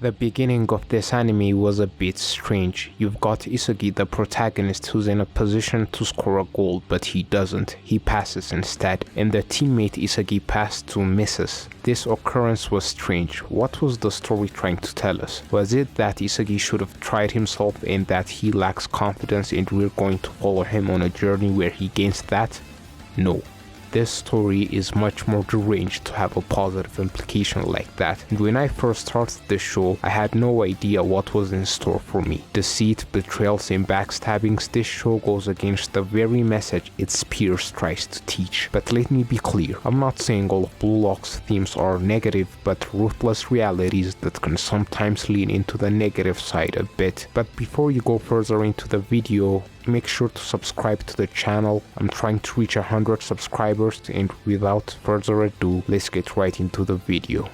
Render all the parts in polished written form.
The beginning of this anime was a bit strange. You've got Isagi, the protagonist, who's in a position to score a goal, but he doesn't. He passes instead, and the teammate Isagi passed to misses. This occurrence was strange. What was the story trying to tell us? Was it that Isagi should have tried himself and that he lacks confidence and we're going to follow him on a journey where he gains that? No. This story is much more deranged to have a positive implication like that, and when I first started this show, I had no idea what was in store for me. Deceit, betrayals, and backstabbings, this show goes against the very message its peers tries to teach. But let me be clear, I'm not saying all of Blue Lock's themes are negative, but ruthless realities that can sometimes lean into the negative side a bit. But before you go further into the video, make sure to subscribe to the channel. I'm trying to reach 100 subscribers, and without further ado, let's get right into the video.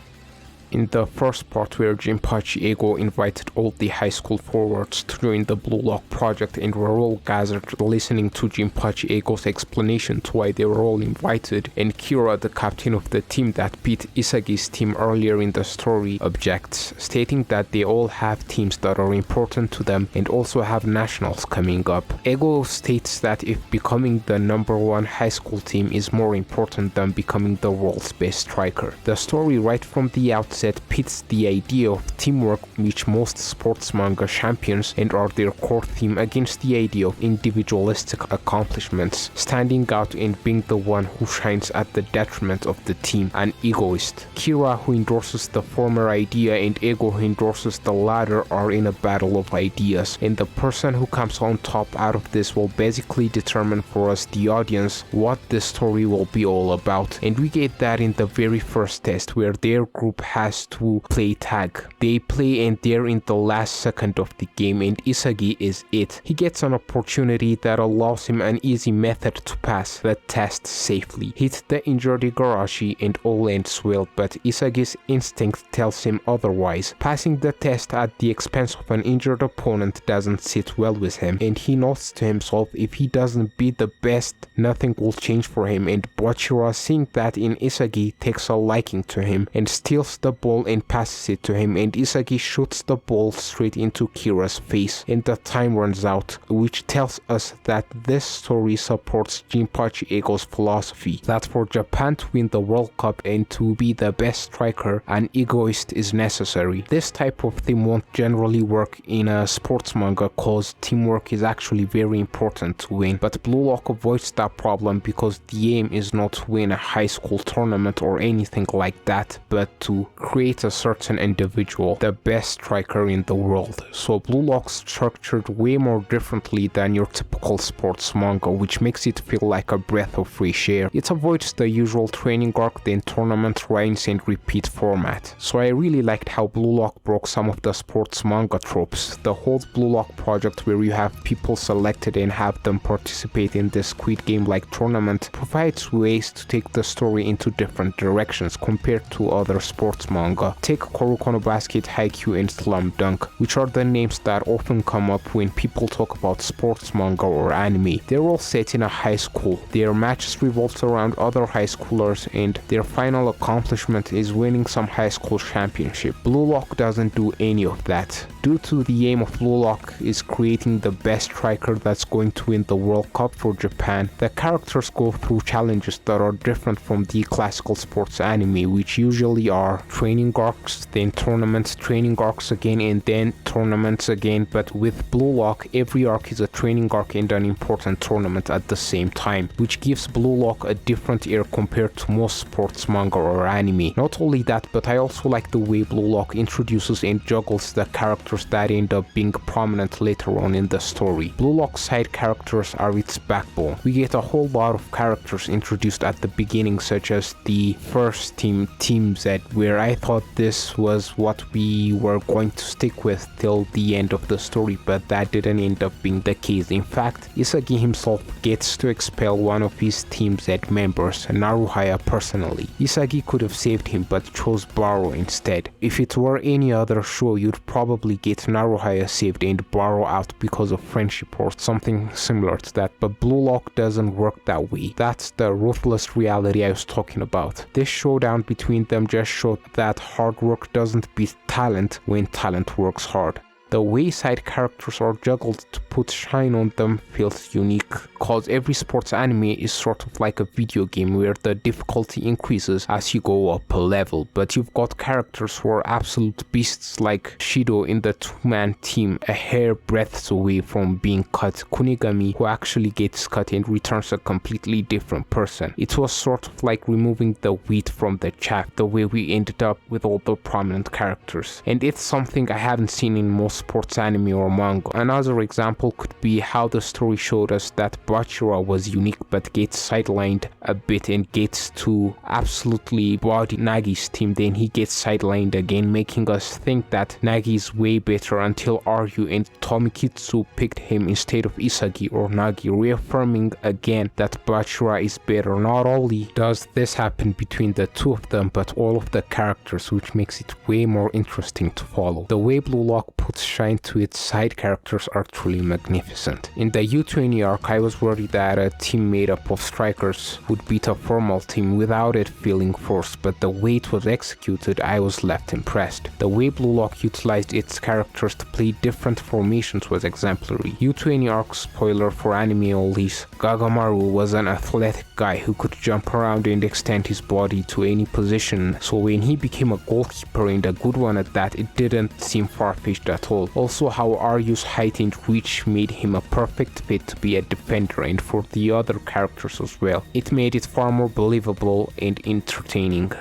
In the first part, where Jinpachi Ego invited all the high school forwards to join the Blue Lock project and were all gathered listening to Jinpachi Ego's explanation to why they were all invited, and Kira, the captain of the team that beat Isagi's team earlier in the story, objects, stating that they all have teams that are important to them and also have nationals coming up. Ego states that if becoming the #1 high school team is more important than becoming the world's best striker. The story right from the outset pits the idea of teamwork, which most sports manga champions and are their core theme, against the idea of individualistic accomplishments, standing out and being the one who shines at the detriment of the team, an egoist. Kira, who endorses the former idea, and Ego, who endorses the latter, are in a battle of ideas, and the person who comes on top out of this will basically determine for us, the audience, what this story will be all about. And we get that in the very first test, where their group has to play tag. They play and they're in the last second of the game, and Isagi is it. He gets an opportunity that allows him an easy method to pass the test safely. Hit the injured Igarashi and all ends well, but Isagi's instinct tells him otherwise. Passing the test at the expense of an injured opponent doesn't sit well with him, and he notes to himself if he doesn't be the best, nothing will change for him, and Bachira, seeing that in Isagi, takes a liking to him and steals the ball and passes it to him, and Isagi shoots the ball straight into Kira's face, and the time runs out, which tells us that this story supports Jinpachi Ego's philosophy that for Japan to win the World Cup and to be the best striker, an egoist is necessary. This type of theme won't generally work in a sports manga cause teamwork is actually very important to win, but Blue Lock avoids that problem because the aim is not to win a high school tournament or anything like that, but to create a certain individual, the best striker in the world. So Blue Lock's structured way more differently than your typical sports manga, which makes it feel like a breath of fresh air. It avoids the usual training arc, then tournament, rinse and repeat format. So I really liked how Blue Lock broke some of the sports manga tropes. The whole Blue Lock project, where you have people selected and have them participate in this Squid Game like tournament, provides ways to take the story into different directions compared to other sports manga. Take Kuroko no Basket, Haikyuu, and Slam Dunk, which are the names that often come up when people talk about sports manga or anime. They're all set in a high school. Their matches revolve around other high schoolers, and their final accomplishment is winning some high school championship. Blue Lock doesn't do any of that. Due to the aim of Blue Lock is creating the best striker that's going to win the World Cup for Japan, the characters go through challenges that are different from the classical sports anime, which usually are training arcs, then tournaments, training arcs again, and then tournaments again. But with Blue Lock, every arc is a training arc and an important tournament at the same time, which gives Blue Lock a different air compared to most sports manga or anime. Not only that, but I also like the way Blue Lock introduces and juggles the characters that end up being prominent later on in the story. Blue Lock's side characters are its backbone. We get a whole lot of characters introduced at the beginning, such as the first team, Team Z, where I thought this was what we were going to stick with till the end of the story, but that didn't end up being the case. In fact, Isagi himself gets to expel one of his Team Z members, Naruhaya, personally. Isagi could have saved him but chose Baro instead. If it were any other show, you'd probably get Naruhaya saved and Baro out because of friendship or something similar to that, but Blue Lock doesn't work that way. That's the ruthless reality I was talking about. This showdown between them just showed that hard work doesn't beat talent when talent works hard. The way side characters are juggled to put shine on them feels unique, cause every sports anime is sort of like a video game where the difficulty increases as you go up a level, but you've got characters who are absolute beasts like Shido in the two-man team, a hair breadth away from being cut, Kunigami who actually gets cut and returns a completely different person. It was sort of like removing the wheat from the chaff, the way we ended up with all the prominent characters, and it's something I haven't seen in most sports anime or manga. Another example could be how the story showed us that Bachira was unique but gets sidelined a bit and gets to absolutely body Nagi's team, then he gets sidelined again, making us think that Nagi is way better until Ryu and Tomikitsu picked him instead of Isagi or Nagi, reaffirming again that Bachira is better. Not only does this happen between the two of them, but all of the characters, which makes it way more interesting to follow. The way Blue Lock puts shine to its side characters are truly magnificent. In the U20 arc, I was worried that a team made up of strikers would beat a formal team without it feeling forced, but the way it was executed, I was left impressed. The way Blue Lock utilized its characters to play different formations was exemplary. U20 arc spoiler for anime oldies, Gagamaru was an athletic guy who could jump around and extend his body to any position, so when he became a goalkeeper and a good one at that, it didn't seem far-fetched at all. Also, how Ryu's height and reach made him a perfect fit to be a defender, and for the other characters as well. It made it far more believable and entertaining.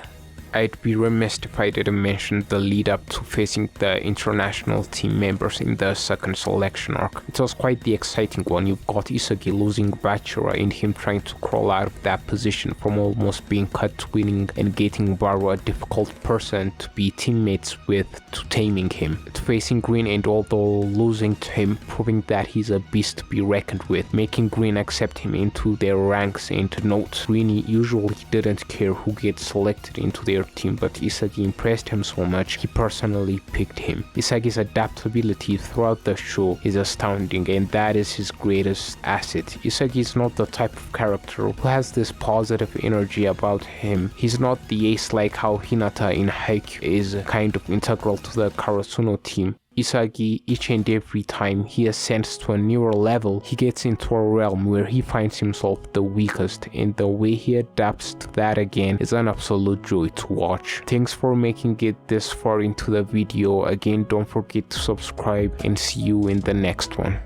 I'd be remiss if I didn't mention the lead up to facing the international team members in the second selection arc. It was quite the exciting one. You've got Isagi losing Bachira and him trying to crawl out of that position from almost being cut to winning and getting Baro, a difficult person to be teammates with, to taming him. To facing Green and although losing to him, proving that he's a beast to be reckoned with, making Green accept him into their ranks, and note, Green usually didn't care who gets selected into their team, but Isagi impressed him so much he personally picked him. Isagi's adaptability throughout the show is astounding, and that is his greatest asset. Isagi is not the type of character who has this positive energy about him. He's not the ace like how Hinata in Haikyuu is kind of integral to the Karasuno team. Isagi, each and every time he ascends to a newer level, he gets into a realm where he finds himself the weakest, and the way he adapts to that again is an absolute joy to watch. Thanks for making it this far into the video. Again, don't forget to subscribe, and see you in the next one.